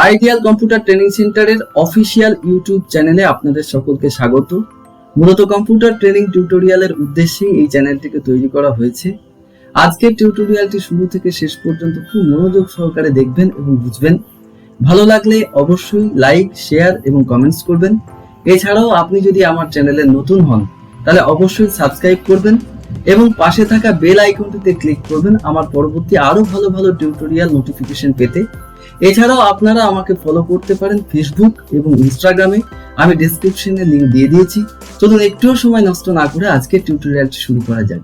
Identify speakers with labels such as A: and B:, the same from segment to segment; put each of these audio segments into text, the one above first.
A: Ideal computer training সেন্টারের official YouTube চ্যানেলে আপনাদের সকলকে স্বাগত। মূলত কম্পিউটার ট্রেনিং টিউটোরিয়ালের উদ্দেশ্যে এই চ্যানেলটিকে তৈরি করা হয়েছে। আজকের টিউটোরিয়ালটি শুরু থেকে শেষ পর্যন্ত খুব মনোযোগ সহকারে দেখবেন এবং বুঝবেন। ভালো লাগলে অবশ্যই লাইক, শেয়ার এবং কমেন্টস করবেন। এছাড়াও আপনি যদি আমার চ্যানেলে নতুন হন তাহলে অবশ্যই সাবস্ক্রাইব করবেন এবং পাশে থাকা বেল আইকনটিতে ক্লিক করবেন আমার পরবর্তী আরো ভালো ভালো টিউটোরিয়াল নোটিফিকেশন পেতে। এছাড়াও আপনারা আমাকে ফলো করতে পারেন ফেসবুক এবং ইনস্টাগ্রামে, আমি ডেসক্রিপশনে লিংক দিয়ে দিয়েছি। চলুন একটুও সময় নষ্ট না করে আজকের টিউটোরিয়ালটি শুরু করা যাক।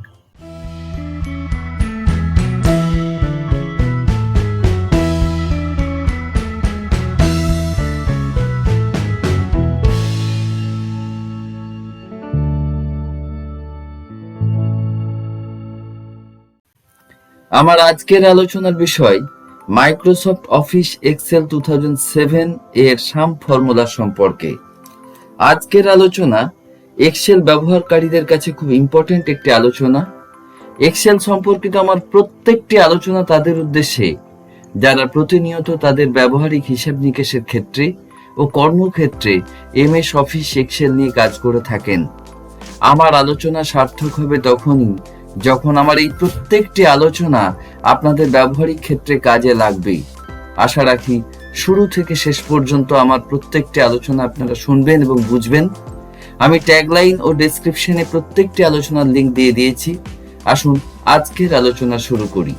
A: আমার আজকের আলোচনার বিষয় মাইক্রোসফট অফিস এক্সেল 2007 এর সাম ফর্মুলা সম্পর্কে। আজকের আলোচনা এক্সেল ব্যবহারকারীদের কাছে খুব ইম্পর্টেন্ট একটি আলোচনা। এক্সেল সম্পর্কিত আমার প্রত্যেকটি আলোচনা তাদের উদ্দেশ্যে যারা প্রতিনিয়ত তাদের ব্যবহারিক হিসাব নিকেশের ক্ষেত্রে ও কর্মক্ষেত্রে এমএস অফিস এক্সেল নিয়ে কাজ করে থাকেন। আমার আলোচনা সার্থক হবে তখনই যখন আমার এই প্রত্যেকটি আলোচনা আপনাদের ব্যবহারিক ক্ষেত্রে কাজে লাগবে। আশা রাখি শুরু থেকে শেষ পর্যন্ত আমার প্রত্যেকটি আলোচনা আপনারা শুনবেন এবং বুঝবেন। আমি ট্যাগলাইন ও ডেসক্রিপশনে প্রত্যেকটি আলোচনার লিংক দিয়ে দিয়েছি। আসুন আজকের আলোচনা শুরু করি।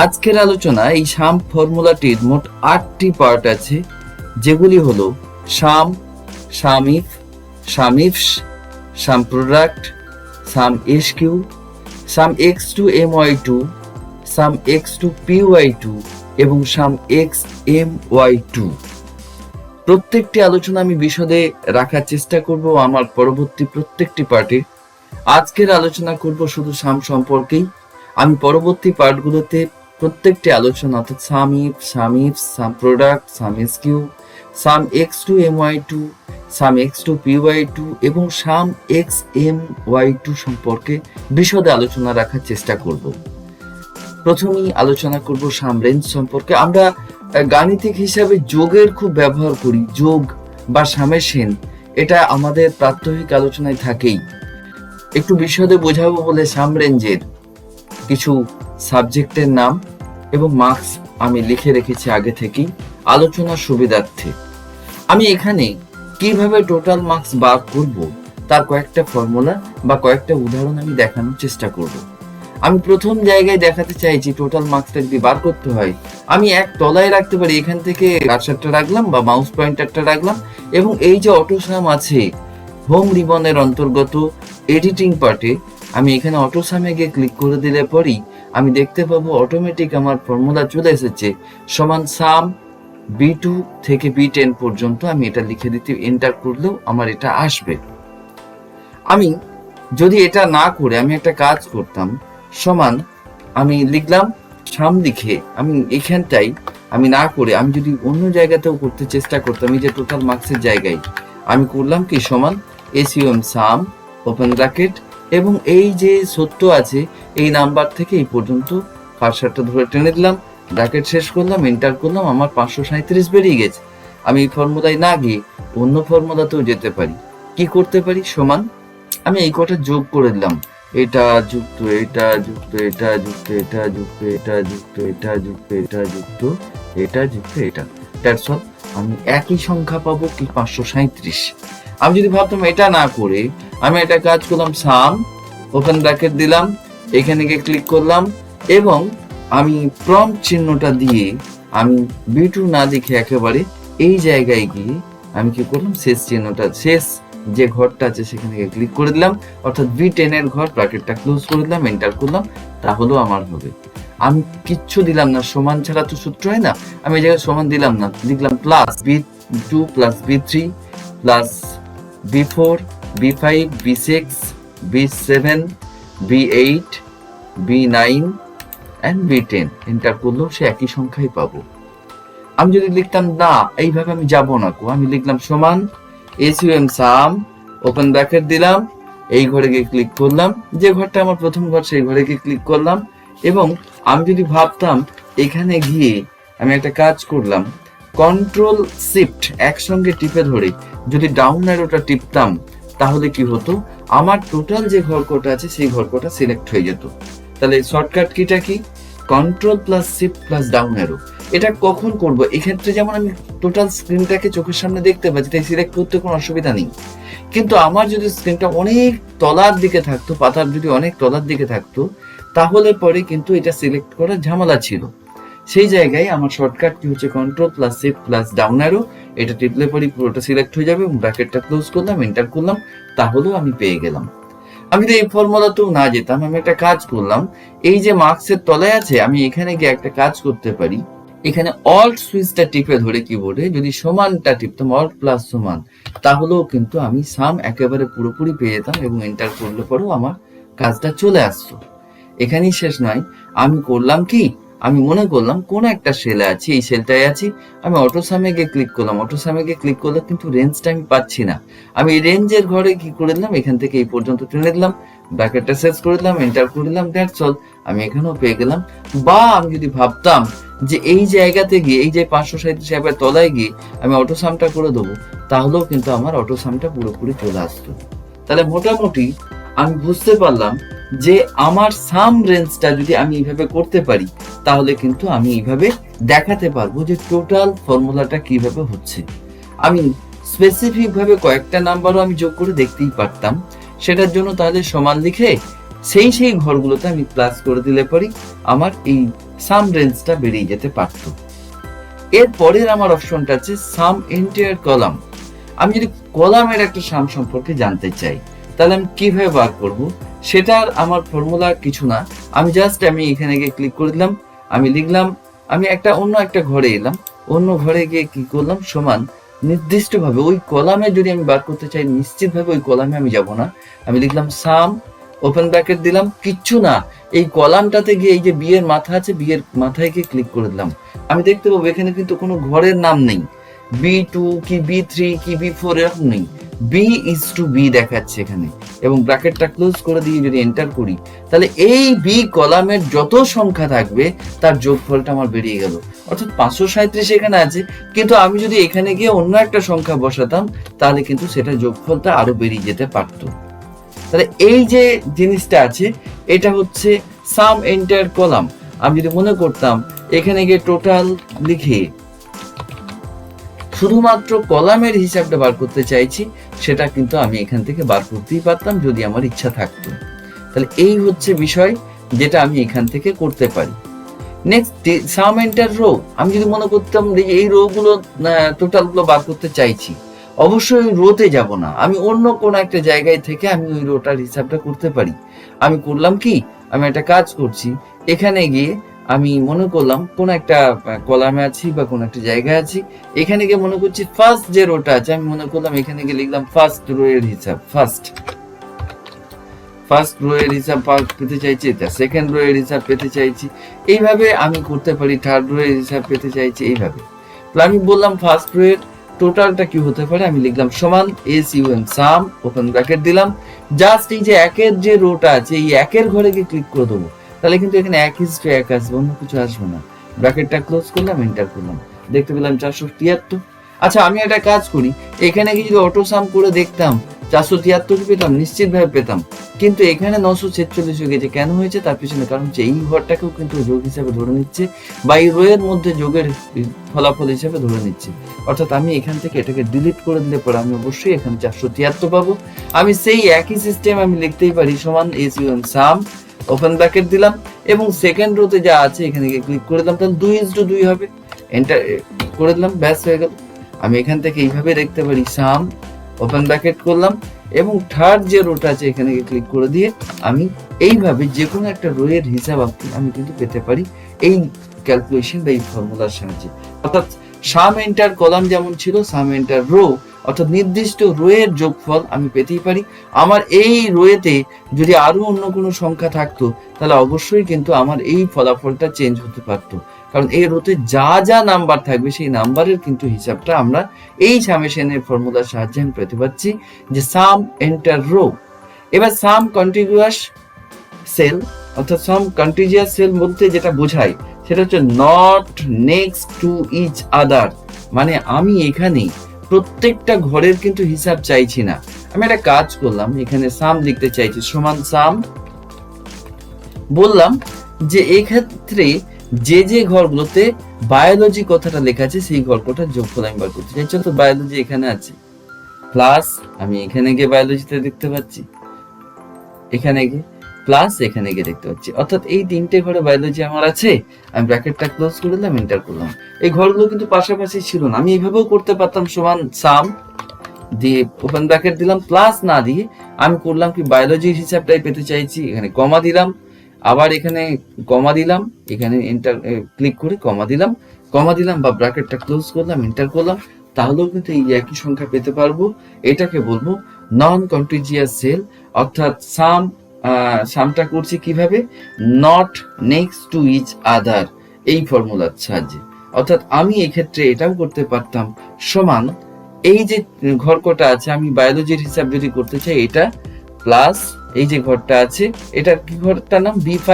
A: আজকের আলোচনা এই সাম ফর্মুলাটির মোট 8টি পার্ট আছে, যেগুলি হলো সাম, সামিফ, সামিফস, সাম প্রোডাক্ট, সাম এসকিউ, সাম এক্স টু my2, সাম এক্স টু py2 এবং সাম এক্স my2। প্রত্যেকটি আলোচনা আমি বিশদে রাখার চেষ্টা করব আমার পরবর্তী প্রত্যেকটি পার্টে। আজকের আলোচনা করব শুধু সাম সম্পর্কেই। আমি পরবর্তী পার্টগুলোতে প্রত্যেকটি আলোচনা অর্থাৎ সামিফ, সামিফস, সাম প্রোডাক্ট, সাম এসকিউ, সাম এক্স টু my2, সাম এক্স টু py2 এবং সাম এক্স my2 সম্পর্কে বিশদে আলোচনা রাখার চেষ্টা করব। প্রথমেই আলোচনা করব সাম রেঞ্জ সম্পর্কে। আমরা গাণিতিক হিসাবে যোগের খুব ব্যবহার করি, যোগ বা সামেশন, এটা আমাদের প্রাত্যহিক আলোচনায় থাকেই। একটু বিশদে বোঝাবো বলে সাম রেঞ্জের কিছু সাবজেক্টের নাম এবং মার্কস আমি লিখে রেখেছি আগে থেকেই আলোচনার সুবিধার্থে। আমি এখানে কিভাবে টোটাল মার্কস বার করব তার কয়েকটা ফর্মুলা বা কয়েকটা উদাহরণ আমি দেখানোর চেষ্টা করব। আমি প্রথম জায়গায় দেখাতে চাইছি টোটাল মার্কসটা যদি বার করতে হয় আমি এক তলায় রাখতে পারি। এখান থেকে কার্সারটা রাখলাম বা মাউস পয়েন্টারটা রাখলাম এবং এই যে অটোসাম আছে হোম রিবনের অন্তর্গত এডিটিং পার্টে, আমি এখানে অটোসামে গিয়ে ক্লিক করে দিলে পরেই আমি দেখতে পাবো অটোমেটিক আমার ফর্মুলা চলে এসেছে সমান সাম B2 থেকে B10 পর্যন্ত। আমি এটা লিখে দিতে এন্টার করলেও আমার এটা আসবে। আমি যদি এটা না করে আমি একটা কাজ করতাম, সমান আমি লিখলাম সাম লিখে আমি এখানটাই আমি না করে আমি যদি অন্য জায়গাতেও করতে চেষ্টা করতাম, এই যে টোটাল মার্কসের জায়গায় আমি করলাম কি সমান SUM সাম ওপেন ব্র্যাকেট এবং এই যে 70 আছে এই নাম্বার থেকে এই পর্যন্ত কার্সারটা ধরে টেনে দিলাম, ব্র্যাকেট শেষ করলাম, এন্টার করলাম, আমার 537 বেরিয়ে গেছে। আমি এই ফর্মুলায় না গিয়ে অন্য ফর্মুলাতেও যেতে পারি। কি করতে পারি, সমান আমি এই কটা যোগ করে দিলাম, এটা যুক্ত এটা যুক্ত এটা যুক্ত এটা যুক্ত এটা যুক্ত এটা যুক্ত এটা যুক্ত এটা যুক্ত এটা, দ্যাটস অল। আমি একই সংখ্যা পাবো কি 537। আমি যদি ভাবতাম এটা না করে আমি একটা কাজ করলাম, সাম ওপেন ব্র্যাকেট দিলাম, এখানে গিয়ে ক্লিক করলাম এবং আমি প্রম্পট চিহ্নটা দিয়ে আমি B2 না লিখে একেবারে এই জায়গায় গিয়ে আমি কি করলাম, শেষ চিহ্নটা, শেষ যে ঘরটা আছে সেখানে গিয়ে ক্লিক করে দিলাম, অর্থাৎ B10 এর ঘর, ব্র্যাকেটটা ক্লোজ করে দিলাম, এন্টার করলাম, তাহলেও আমার হবে। আমি কিচ্ছু দিলাম না, সমান ছাড়া তো সূত্র হয় না। আমি এই জায়গায় সমান দিলাম না, লিখলাম plus B2 plus B3 plus B4 B5 B6 B7 B8 B9 and B10, enter করলেও সে একই সংখ্যাই পাবো। আমি যদি লিখতাম না, এইভাবে আমি যাব না, আমি লিখলাম সমান SUM সাম ওপেন ব্র্যাকেট দিলাম, এই ঘরে গিয়ে ক্লিক করলাম, যে ঘরটা আমার প্রথম ঘর সেই ঘরে গিয়ে ক্লিক করলাম এবং আমি যদি ভাবতাম এখানে গিয়ে আমি একটা কাজ করলাম, কন্ট্রোল শিফট একসঙ্গে টিপে ধরে যদি ডাউন অ্যারোটা টিপতাম তাহলে কি হতো, আমার টোটাল যে ঘর কোটা আছে সেই ঘর কোটা সিলেক্ট হয়ে যেত। তাহলে শর্টকাট কিটা কি, control plus shift plus down arrow. এটা কখন করব, এক্ষেত্রে যেমন আমি টোটাল স্ক্রিনটাকে চোখের সামনে দেখতে পাচ্ছি, তাই সিলেক্ট করতে কোনো অসুবিধা নেই। কিন্তু আমার যদি স্ক্রিনটা অনেক তলার দিকে থাকতো, পাতার যদি অনেক তলার দিকে থাকতো, তাহলে পরে কিন্তু এটা সিলেক্ট করার ঝামেলা ছিল। সেই জায়গায় আমার শর্টকাট কি হচ্ছে, control plus shift plus down arrow, এটা টিপলে পরে পুরোটা সিলেক্ট হয়ে যাবে এবং ব্র্যাকেটটা ক্লোজ করলাম, এন্টার করলাম, তাহলেও আমি পেয়ে গেলাম। আমি তো এই ফর্মুলাতেও না যেতাম, আমি একটা কাজ করলাম, এই যে মার্কসের তলায় আছে, আমি এখানে গিয়ে একটা কাজ করতে পারি, এখানে অল্ট সুইচটা টিপে ধরে কিবোর্ডে যদি সমানটা টিপতাম, অল্ট প্লাস সমান, তাহলেও কিন্তু আমি সাম একেবারে পুরোপুরি পেয়ে যেতাম এবং এন্টার করলে পরেও আমার কাজটা চলে আসতো। এখানেই শেষ নয়, আমি করলাম কি, আমি মনে করলাম কোন একটা সেলে আছি, এই সেলটায় আছি, আমি অটোসামে গিয়ে ক্লিক করলাম, অটোসামে গিয়ে ক্লিক করলে কিন্তু রেঞ্জটা আমি পাচ্ছি না। আমি এই রেঞ্জের ঘরে কি করে দিলাম, এখান থেকে এই পর্যন্ত টেনে দিলাম, ব্র্যাকেটটা সেট করে দিলাম, এন্টার করে দিলাম, দ্যাটস অল, আমি এখানেও পেয়ে গেলাম। বা আমি যদি ভাবতাম যে এই জায়গাতে গিয়ে, এই যে 537 অ্যাপের তলায় গিয়ে আমি অটোসামটা করে দেবো, তাহলেও কিন্তু আমার অটোসামটা পুরোপুরি চলে আসতো। তাহলে মোটামুটি আমি বুঝতে পারলাম যে আমার সাম রেঞ্জটা যদি আমি এইভাবে করতে পারি, তাহলে কিন্তু আমি এইভাবে দেখাতে পারবো যে টোটাল ফর্মুলাটা কিভাবে হচ্ছে। আমি স্পেসিফিক ভাবে কয়েকটা নাম্বারও আমি যোগ করে দেখতেই পারতাম, সেটার জন্য তাহলে সমান লিখে সেই ঘরগুলোতে আমি প্লাস করে দিলে পরে আমার এই সাম রেঞ্জটা বেরিয়ে যেতে পারতো। এর পরের আমার অপশনটা আছে সাম এন্টায়ার কলাম। আমি যদি কলামের একটা সাম সম্পর্কে জানতে চাই, তাহলে আমি কিভাবে বার করব, সেটার আমার ফর্মুলা কিছু না, আমি জাস্ট আমি এখানে গিয়ে ক্লিক করে দিলাম, আমি লিখলাম, আমি অন্য একটা ঘরে এলাম, অন্য ঘরে গিয়ে কি করলাম, সমান নির্দিষ্টভাবে ওই কলামে যদি আমি বার করতে চাই, নিশ্চিতভাবে ওই কলামে আমি যাব না, আমি লিখলাম সাম, ওপেন ব্র্যাকেট দিলাম, কিচ্ছু না, এই কলামটাতে গিয়ে এই যে বি এর মাথা আছে, বি এর মাথায় গিয়ে ক্লিক করে দিলাম, আমি দেখতে পাবো এখানে কিন্তু কোনো ঘরের নাম নেই, B2 কি B3 কি B4 এরকম নেই, B/B দেখাচ্ছে এখানে, এবং ব্র্যাকেটটা ক্লোজ করে দিয়ে যদি এন্টার করি, তাহলে এই বি কলামের যত সংখ্যা থাকবে তার যোগফলটা আমার বেরিয়ে গেল। অর্থাৎ 537 এখানে আছে, কিন্তু আমি যদি এখানে গিয়ে অন্য একটা সংখ্যা বসাতাম, তাহলে কিন্তু সেটা যোগফলটা আরো বেরিয়ে যেতে পারতো। তাহলে এই যে জিনিসটা আছে, এটা হচ্ছে সাম এন্টায়ার কলাম। আমি যদি মনে করতাম এখানে গিয়ে টোটাল লিখে শুধুমাত্র কলামের হিসাবটা বার করতে চাইছি, সেটা কিন্তু আমি এখান থেকে বার করতেই পারতাম যদি আমার ইচ্ছা থাকতো। তাহলে এই হচ্ছে বিষয় যেটা আমি এখান থেকে করতে পারি। নেক্সট সাম এন্টার রো, আমি যদি মনে করতাম এই রো গুলো টোটাল গুলো বার করতে চাইছি, অবশ্যই রোতে যাব না, আমি অন্য কোন একটা জায়গায় থেকে আমি ওই রোটার হিসাবটা করতে পারি। আমি করলাম কি, আমি একটা কাজ করছি, এখানে গিয়ে আমি মনে করলাম কোন একটা কলামে আছি বা কোন একটা জায়গায় আছি, এখানে গিয়ে মনে করছি ফার্স্ট যে রোটা আছে, আমি মনে করলাম এখানে গিয়ে লিখলাম ফার্স্ট রো এর হিসাব, ফার্স্ট রো এর হিসাব পেতে চাইছি, সেকেন্ড রো এর হিসাব পেতে চাইছি, এইভাবে আমি করতে পারি, থার্ড রো এর হিসাব পেতে চাইছি, এইভাবে। আমি বললাম ফার্স্ট রো এর টোটালটা কি হতে পারে, আমি লিখলাম সমান SUM সাম, ওপেন ব্র্যাকেট দিলাম, জাস্ট এই যে একের যে রোটা আছে, এই একের ঘরে গিয়ে ক্লিক করে দেবো, তাহলে কিন্তু এখানে 1:1 আসবে, অন্য কিছু আসবে না, ব্র্যাকেটটা ক্লোজ করলাম, এন্টার করলাম, দেখতে পেলাম 473। আচ্ছা, আমি একটা কাজ করি, এখানে গিয়ে যদি অটোসাম করে দেখতাম 473 পেতাম, নিশ্চিত ভাবে পেতাম, কিন্তু এখানে 946 হয়ে গেছে। কেন হয়েছে তার পিছনে কারণ হচ্ছে এই ঘরটাকেও কিন্তু যোগ হিসাবে ধরে নিচ্ছে, বা এই রো এর মধ্যে যোগের ফলাফল হিসাবে ধরে নিচ্ছে। অর্থাৎ আমি এখান থেকে এটাকে ডিলিট করে দিলে পরে আমি অবশ্যই এখানে 473 পাবো। আমি সেই একই সিস্টেম আমি লিখতেই পারি, সমান SUM সাম, ওপেন ব্র্যাকেট দিলাম, এবং সেকেন্ড রোতে যা আছে এখানে গিয়ে ক্লিক করে দিলাম, তাহলে 2:2 হবে, এন্টার করে দিলাম, ব্যাস হয়ে গেল। আমি এখান থেকে এইভাবে দেখতে পারি, সাম, ওপেন ব্র্যাকেট করলাম, এবং থার্ড যে রোটা আছে এখানে গিয়ে ক্লিক করে দিয়ে আমি এইভাবে যে কোনো একটা রো এর হিসাব আমি কিন্তু পেতে পারি এই ক্যালকুলেশন বা এই ফর্মুলার সাহায্যে। অর্থাৎ সাম এন্টার কলাম যেমন ছিল, সাম এন্টার রো, অর্থাৎ নির্দিষ্ট রো এর যোগফল আমি পেতেই পারি। আমার এই রোয়েতে যদি আরো অন্য কোনো সংখ্যা থাকতো, তাহলে অবশ্যই কিন্তু আমার এই ফলাফলটা চেঞ্জ হতে পারতো, কারণ এই রোতে যা যা নাম্বার থাকবে সেই নাম্বারের কিন্তু হিসাবটা আমরা এই সামেশনের ফর্মুলার সাহায্যে আমি পেতে পারছি, যে সাম এন্টার রো। এবার সাম কন্টিগুয়াস সেল, অর্থাৎ সাম কন্টিজিয়াস সেল বলতে যেটা বোঝায় সেটা হচ্ছে not next to each other. মানে আমি এখানে প্রত্যেকটা ঘরের কিন্তু হিসাব চাইছি না। আমি একটা কাজ করলাম, এখানে সাম লিখতে চাইছি, সমান সাম বললাম যে এক্ষেত্রে যে যে ঘরগুলোতে বায়োলজি কথাটা লেখা আছে সেই ঘরটার যোগফল আমি বার করতে চাই। চলো বায়োলজি এখানে আছে, প্লাস আমি এখানে গিয়ে বায়োলজিতে দেখতে পাচ্ছি, এখানে গিয়ে প্লাস এখানে গিয়ে দেখতে পাচ্ছি, অর্থাৎ এই তিনটে ঘরে বায়োলজি আমার আছে। আমি ব্র্যাকেটটা ক্লোজ করে দিলাম, এন্টার করলাম। এই ঘরগুলো কিন্তু পাশাপাশি ছিল না, আমি এইভাবেও করতে পারতাম, সমান সাম দিয়ে ওপেন ব্র্যাকেট দিলাম, প্লাস না দিয়ে আমি করলাম কি বায়োলজির হিসাবটাই পেতে চাইছি, এখানে কমা দিলাম, আবার এখানে কমা দিলাম, এখানে এন্টার ক্লিক করে কমা দিলাম বা ব্র্যাকেটটা ক্লোজ করলাম, এন্টার করলাম, তাহলেও কিন্তু এই একই সংখ্যা পেতে পারবো। এটাকে বলবো নন কন্টিজিয়াস সেল, অর্থাৎ সামটা করছি কিভাবে, not next to each other, এই ফর্মুলার সাহায্যে। অর্থাৎ আমি এক্ষেত্রে এটাও করতে পারতাম, সমান এই যে ঘর কটা আছে আমি বায়োলজির হিসাব যদি করতে চাই এটা, প্লাস এই যে ঘরটা আছে এটা কি ঘরটার নাম B5,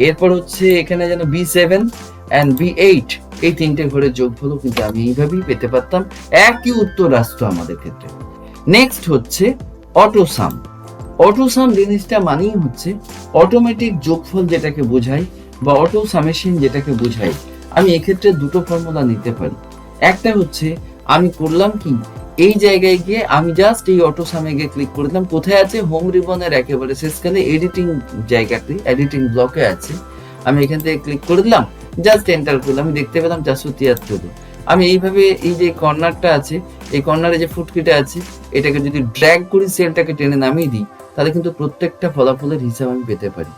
A: এরপর হচ্ছে এখানে যেন B7 এন্ড B8, এই তিনটে ঘরের যোগফলও কিন্তু আমি এইভাবেই পেতে পারতাম, একই উত্তর আসতো আমাদের ক্ষেত্রে। নেক্সট হচ্ছে অটোসাম। অটোসাম জিনিসটা মানেই হচ্ছে অটোমেটিক যোগফল যেটাকে বোঝায় বা অটো সামেশন যেটাকে বোঝায়। আমি এক্ষেত্রে দুটো ফর্মুলা নিতে পারি। একটা হচ্ছে আমি করলাম কি এই জায়গায় গিয়ে আমি জাস্ট এই অটোসামে গিয়ে ক্লিক করে দিলাম, কোথায় আছে, হোম রিবনের একেবারে শেষকালে এডিটিং জায়গাতে, এডিটিং ব্লকে আছে, আমি এখান থেকে ক্লিক করে দিলাম, জাস্ট এন্টার করলাম, আমি দেখতে পেলাম 473। আমি এইভাবে এই যে কর্নারটা আছে, এই কর্নারে যে ফুটকিটা আছে এটাকে যদি ড্র্যাগ করি, সেলটাকে টেনে নামিয়ে দিই, তাহলে কিন্তু প্রত্যেকটা ফলাফলের হিসাব আমি পেতে পারি।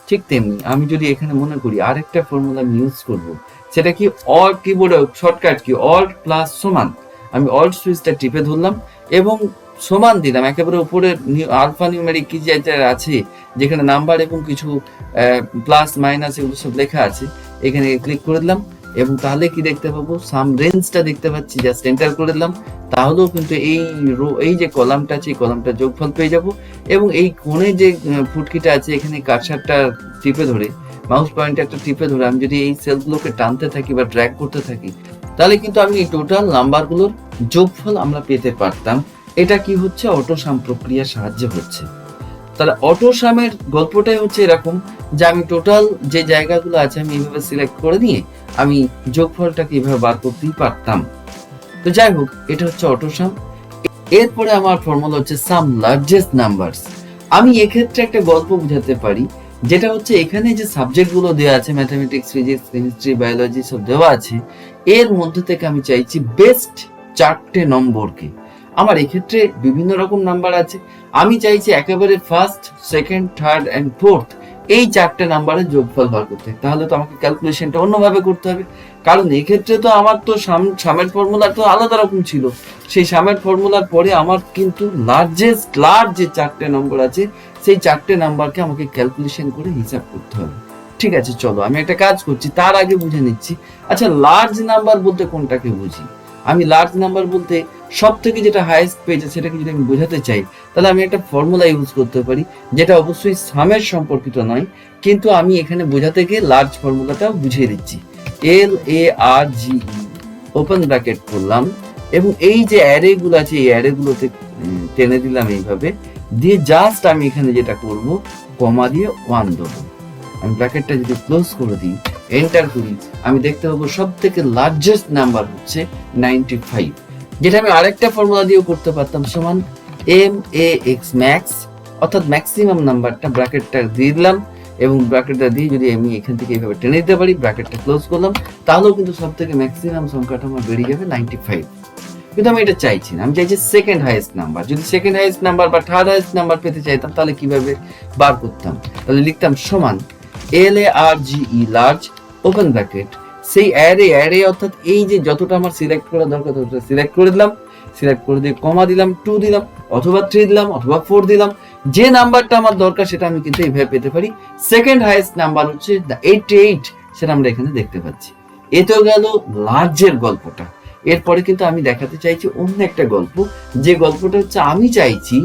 A: ঠিক তেমনি আমি যদি এখানে মনে করি আরেকটা ফর্মুলা আমি ইউজ করব, সেটা কি অল্ট, কিবোর্ডে শর্টকাট কি অল্ট প্লাস সমান, আমি অল্ট সুইচটা টিপে ধরলাম এবং সমান দিলাম, একেবারে উপরে আলফা নিউমেরিক কি যেটা আছে যেখানে নাম্বার এবং কিছু প্লাস মাইনাস এগুলো সব লেখা আছে, এখানে ক্লিক করে দিলাম এবং তাহলে কি দেখতে পাবো, সাম রেঞ্জটা দেখতে পাচ্ছি, জাস্ট এন্টার করে দিলাম, তাহলেও কিন্তু এই যে কলামটা আছে এই কলামটা যোগফল পেয়ে যাব। এবং এই কোণে যে ফুটকিটা আছে এখানে কার্সারটা টিপে ধরে, মাউস পয়েন্টারটা টিপে ধরে আমি যদি এই সেলগুলোকে টানতে থাকি বা ড্র্যাগ করতে থাকি, তাহলে কিন্তু আমি এই টোটাল নাম্বারগুলোর যোগফল আমরা পেতে পারতাম। এটা কি হচ্ছে, অটোসাম প্রক্রিয়ার সাহায্যে হচ্ছে। তাহলে অটোসামের গল্পটাই হচ্ছে এরকম যে আমি টোটাল যে জায়গাগুলো আছে আমি এইভাবে সিলেক্ট করে নিয়ে আমি যোগফলটাকে এইভাবে বার করতেই পারতাম। তো যাই হোক, এটা হচ্ছে অটোসাম। এরপরে আমার ফর্মুলা হচ্ছে সাম লার্জেস্ট নাম্বারস। আমি এক্ষেত্রে একটা গল্প বুঝাতে পারি, যেটা হচ্ছে এখানে যে সাবজেক্টগুলো দেওয়া আছে, ম্যাথামেটিক্স, ফিজিক্স, কেমিস্ট্রি, বায়োলজি সব দেওয়া আছে, এর মধ্যে থেকে আমি চাইছি বেস্ট 4টে নম্বরকে। আমার এক্ষেত্রে বিভিন্ন রকম নাম্বার আছে, আমি চাইছি একেবারে first, second, third and fourth এই 4টে নাম্বারের যোগফল বার করতে। তাহলে তো আমাকে ক্যালকুলেশনটা অন্যভাবে করতে হবে, কারণ এক্ষেত্রে তো আমার তো সামের ফর্মুলা তো আলাদা রকম ছিল। সেই সামের ফর্মুলার পরে আমার কিন্তু লার্জ যে 4টে নম্বর আছে সেই 4টে নাম্বারকে আমাকে ক্যালকুলেশন করে হিসাব করতে হবে। ঠিক আছে, চলো আমি একটা কাজ করছি, তার আগে বুঝে নিচ্ছি। আচ্ছা, লার্জ নাম্বার বলতে কোনটাকে বুঝি? আমি লার্জ নাম্বার বলতে সব থেকে যেটা হাইয়েস্ট পেয়েছে সেটাকে যদি আমি বোঝাতে চাই, তাহলে আমি একটা ফর্মুলা ইউজ করতে পারি, যেটা অবশ্যই সামের সম্পর্কিত নয়, কিন্তু আমি এখানে বোঝাতে গিয়ে লার্জ ফর্মুলাটা বুঝিয়ে দিচ্ছি। LARGE ওপেন ব্র্যাকেট করলাম এবং এই যে অ্যারে গুলো আছে এই অ্যারে গুলোতে টেনে দিলাম এইভাবে দিয়ে, জাস্ট আমি এখানে যেটা করব কমা দিয়ে 1 দেবো। আমি ব্র্যাকেটটা যদি ক্লোজ করে দিই, এন্টার করি, আমি দেখতে পাবো সব থেকে লার্জেস্ট নাম্বার হচ্ছে 95, যেটা আমি আরেকটা ফর্মুলা দিয়েও করতে পারতাম, সমান MAX ম্যাক্স, অর্থাৎ ম্যাক্সিমাম নাম্বারটা ব্র্যাকেটটা দিয়ে দিলাম এবং ব্র্যাকেটটা দিয়ে যদি আমি এখান থেকে এইভাবে টেনে দিতে পারি, ব্র্যাকেটটা ক্লোজ করলাম, তাহলেও কিন্তু সব থেকে ম্যাক্সিমাম সংখ্যাটা আমার বেরিয়ে যাবে 95। কিন্তু আমি এটা চাইছি না, আমি চাইছি সেকেন্ড হাইয়েস্ট নাম্বার। যদি সেকেন্ড হাইয়েস্ট নাম্বার বা থার্ড হাইয়েস্ট নাম্বার পেতে চাইতাম তাহলে কিভাবে বার করতাম? তাহলে লিখতাম সমান LARGE লার্জ ওপেন ব্র্যাকেট, সেই অ্যারে অর্থাৎ এই যে যতটা আমার সিলেক্ট করা দরকার ততটা সিলেক্ট করে দিলাম, সিলেক্ট করে দিয়ে কমা দিলাম, 2 দিলাম অথবা 3 দিলাম অথবা 4 দিলাম, যে নাম্বারটা আমার দরকার সেটা আমি কিন্তু এইভাবে পেতে পারি। সেকেন্ড হাইয়েস্ট নাম্বার হচ্ছে 88, সেটা আমরা এখানে দেখতে পাচ্ছি। এ তো গেল লার্জের গল্পটা। এরপরে কিন্তু আমি দেখাতে চাইছি অন্য একটা গল্প, যে গল্পটা হচ্ছে আমি চাইছি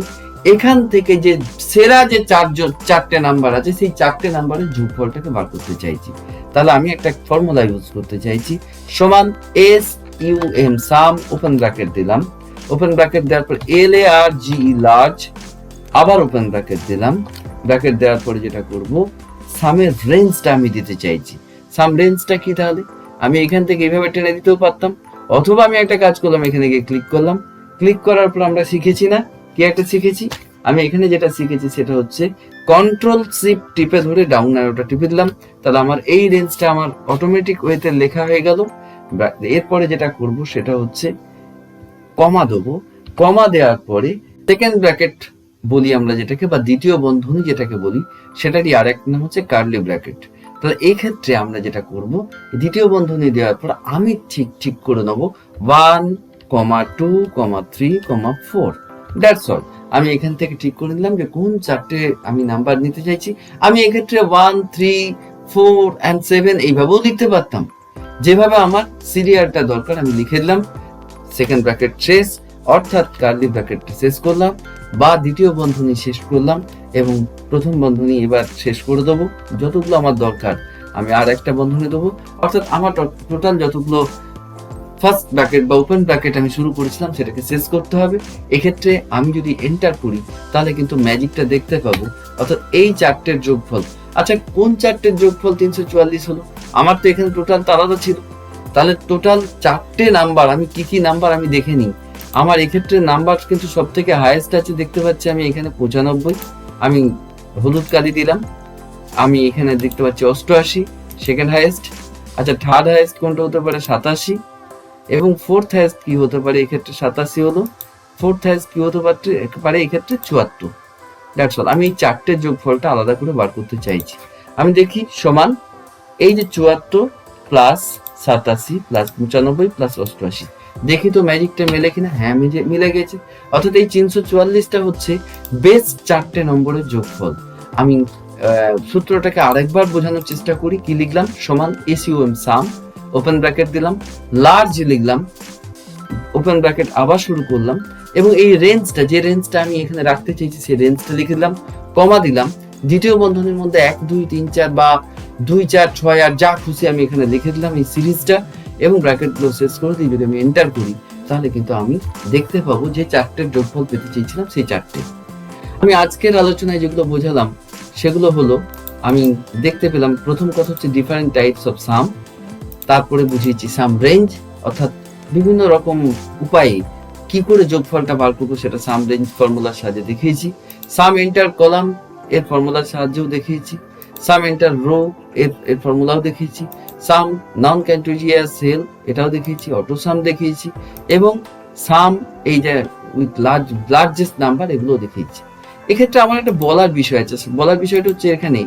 A: এখান থেকে যে সেরা যে 4টে নাম্বার আছে সেই 4টে নাম্বারের যোগফলটাকে বার করতে চাইছি। তাহলে আমি একটা ফর্মুলা ইউজ করতে চাইছি, সমান SUM সাম ওপেন ব্র্যাকেট দিলাম, ওপেন ব্র্যাকেট দেওয়ার পর LARGE লার্জ, আবার ওপেন ব্র্যাকেট দিলাম, ব্র্যাকেট দেওয়ার পরে যেটা করব সামের রেঞ্জটা আমি দিতে চাইছি। সাম রেঞ্জটা কি, তাহলে আমি এখান থেকে এইভাবে টেনে দিতেও পারতাম, অথবা আমি একটা কাজ করলাম, এখানে গিয়ে ক্লিক করলাম, ক্লিক করার পর আমরা শিখেছি না কি একটা শিখেছি, আমি এখানে যেটা শিখেছি সেটা হচ্ছে কন্ট্রোল শিফট টিপে ধরে ডাউন অ্যারোটা টিপে দিলাম, তাহলে আমার এই রেঞ্জটা আমার অটোমেটিক ওয়েতে লেখা হয়ে গেল। এরপরে যেটা করব সেটা হচ্ছে কমা দেবো, কমা দেওয়ার পরে সেকেন্ড ব্র্যাকেট বলি আমরা যেটাকে, বা দ্বিতীয় বন্ধনী যেটাকে বলি, সেটারই আরেক নাম হচ্ছে কার্লি ব্র্যাকেট। তাহলে এই ক্ষেত্রে আমরা যেটা করব, দ্বিতীয় বন্ধনী দেওয়ার পর আমি ঠিক করে নেবো 1, 2, 3, 4, দ্যাটস অল। আমি এখান থেকে ঠিক করে নিলাম যে কোন চারটে আমি নাম্বার নিতে চাইছি। আমি এক্ষেত্রে 1, 3, 4 and 7 এইভাবেও লিখতে পারতাম, যেভাবে আমার সিরিয়ালটা দরকার আমি লিখে দিলাম, সেকেন্ড ব্র্যাকেট শেষ, অর্থাৎ কার্লি ব্র্যাকেটটা শেষ করলাম, বা দ্বিতীয় বন্ধনী শেষ করলাম, এবং প্রথম বন্ধনী এবার শেষ করে দেবো, যতগুলো আমার দরকার আমি আর একটা বন্ধনী দেবো, অর্থাৎ আমার টোটাল যতগুলো ফার্স্ট ব্র্যাকেট বা ওপেন ব্র্যাকেট আমি শুরু করেছিলাম সেটাকে শেষ করতে হবে। এক্ষেত্রে আমি যদি এন্টার করি তাহলে কিন্তু ম্যাজিকটা দেখতে পাবো, অর্থাৎ এই চারটের যোগফল। আচ্ছা, কোন চারটের যোগফল 344 হলো? আমার তো এখানে টোটাল আলাদা ছিল, তাহলে টোটাল চারটে নাম্বার, আমি কি নাম্বার আমি দেখে নিই। আমার এক্ষেত্রে নাম্বার কিন্তু সব থেকে হাইয়েস্ট আছে, দেখতে পাচ্ছি আমি এখানে 95, আমি হলুদ কালি দিলাম। আমি এখানে দেখতে পাচ্ছি 88, সেকেন্ড হাইয়েস্ট। আচ্ছা, থার্ড হাইয়েস্ট কোনটা হতে পারে? 87। এবং ফোর্থ হাইয়েস্ট কি হতে পারে? এক্ষেত্রে 87 হলো। ফোর্থ হাইয়েস্ট কি হতে পারে? এক্ষেত্রে 74। That's all. আমি এই চারটের যোগফলটা আলাদা করে বার করতে চাইছি। আমি দেখি সমান এই যে 74 প্লাস 87 প্লাস 95 প্লাস 88, দেখি তো ম্যাজিকটা মেলে কিনা। হ্যাঁ, মিলে গেছে। অর্থাৎ এই 344টা হচ্ছে বেস্ট চারটে নম্বরের যোগফল। আমি সূত্রটাকে আরেকবার বোঝানোর চেষ্টা করি। কি লিখলাম? সমান SUM সাম, ওপেন ব্র্যাকেট দিলাম, লার্জ লিখলাম, ওপেন ব্র্যাকেট আবার শুরু করলাম, এবং এই রেঞ্জটা, যে রেঞ্জটা আমি এখানে রাখতে চাইছি সেই রেঞ্জটা লিখে দিলাম, কমা দিলাম, দ্বিতীয় বন্ধনীর মধ্যে 1, 2, 3, 4 বা 2, 4, 6 আর যা খুশি আমি এখানে লিখে দিলাম এই সিরিজটা, এবং ব্র্যাকেটগুলো শেষ করে দিয়ে যদি আমি এন্টার করি তাহলে কিন্তু আমি দেখতে পাবো যে চারটের যোগফল পেতে চেয়েছিলাম সেই চারটে। আমি আজকের আলোচনায় যেগুলো বোঝালাম সেগুলো হলো, আমি দেখতে পেলাম প্রথম কথা হচ্ছে ডিফারেন্ট টাইপস অফ সাম, তারপরে বুঝিয়েছি সাম রেঞ্জ, অর্থাৎ বিভিন্ন রকম উপায়ে কি করে যোগফলটা বার করবো সেটা সাম রেঞ্জ ফর্মুলার সাহায্যে দেখিয়েছি। সাম এন্টার কলাম এর ফর্মুলার সাহায্যেও দেখিয়েছি। সাম এন্টার রো এর ফর্মুলাও দেখিয়েছি। সাম নন কন্টিগুয়াস সেল এটাও দেখিয়েছি, অটোসাম দেখিয়েছি, এবং সাম এই যে উইথ লার্জেস্ট নাম্বার এগুলো দেখিয়েছি। এক্ষেত্রে আমার একটা বলার বিষয় আছে, বলার বিষয়টা হচ্ছে এখানে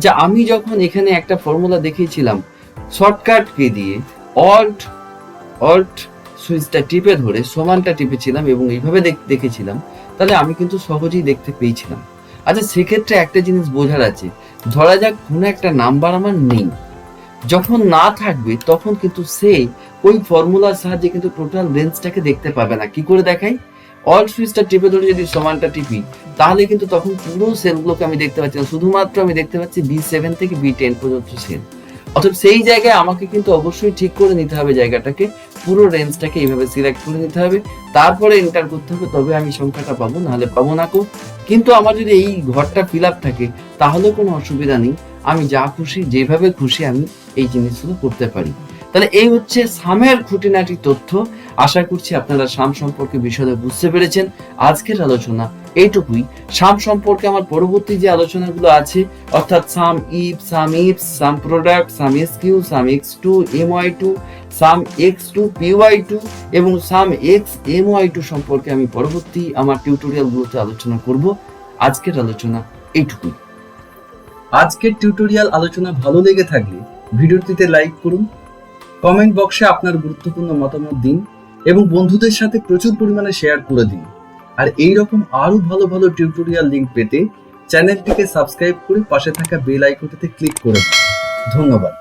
A: যে আমি যখন এখানে একটা ফর্মুলা দেখিয়েছিলাম শর্টকাট কে দিয়ে অল্ট সুইচটা টিপে ধরে সমানটা টিপেছিলাম এবং এইভাবে দেখেছিলাম, তাহলে আমি কিন্তু সহজেই দেখতে পেয়েছিলাম। আচ্ছা, সেক্ষেত্রে একটা জিনিস বোঝার আছে, ধরা যাক কোনো একটা নাম্বার আমার নেই, যখন না থাকবে তখন কিন্তু সে ওই ফর্মুলার সাহায্যে কিন্তু টোটাল রেঞ্জটাকে দেখতে পাবে না। কি করে দেখাই? অল্ট সুইচটা টিপে ধরে যদি সমানটা টিপি তাহলে কিন্তু তখন পুরো সেলগুলোকে আমি দেখতে পাচ্ছি না, শুধুমাত্র আমি দেখতে পাচ্ছি B7 থেকে B10 পর্যন্ত সেল। অর্থাৎ সেই জায়গায় আমাকে কিন্তু অবশ্যই ঠিক করে নিতে হবে জায়গাটাকে, পুরো রেঞ্জটাকে এইভাবে সিলেক্ট করে নিতে হবে, তারপরে এন্টার করতে হবে, তবে আমি সংখ্যাটা পাবো, নাহলে পাবো না। কিন্তু আমার যদি এই ঘরটা ফিল আপ থাকে তাহলে কোনো অসুবিধা নেই, আমি যা খুশি যেভাবে খুশি আমি এই জিনিসগুলো করতে পারি। তাহলে এই হচ্ছে সামের খুঁটিনাটি তথ্য। আশা করছি আপনারা সাম সম্পর্কে বিশদে বুঝতে পেরেছেন। আজকের আলোচনা এইটুকুই। সাম সম্পর্কে আমার পরবর্তী যে আলোচনাগুলো আছে, অর্থাৎ সাম ইফ, sum product, sum SQ, sum x2 my2, sum x2 py2 এবং সাম x my2 সম্পর্কে আমি পরবর্তী আমার টিউটোরিয়ালগুলোতে আলোচনা করব। আজকের আলোচনা এইটুকুই। আজকের টিউটোরিয়াল আলোচনা ভালো লেগে থাকলে ভিডিওটিতে লাইক করুন, কমেন্ট বক্সে আপনার গুরুত্বপূর্ণ মতামত দিন এবং বন্ধুদের সাথে প্রচুর পরিমাণে শেয়ার করে দিন। আর এই রকম আরো ভালো ভালো টিউটোরিয়াল লিংক পেতে চ্যানেলটিকে সাবস্ক্রাইব করে পাশে থাকা বেল আইকনটিতে ক্লিক করে দিন। ধন্যবাদ।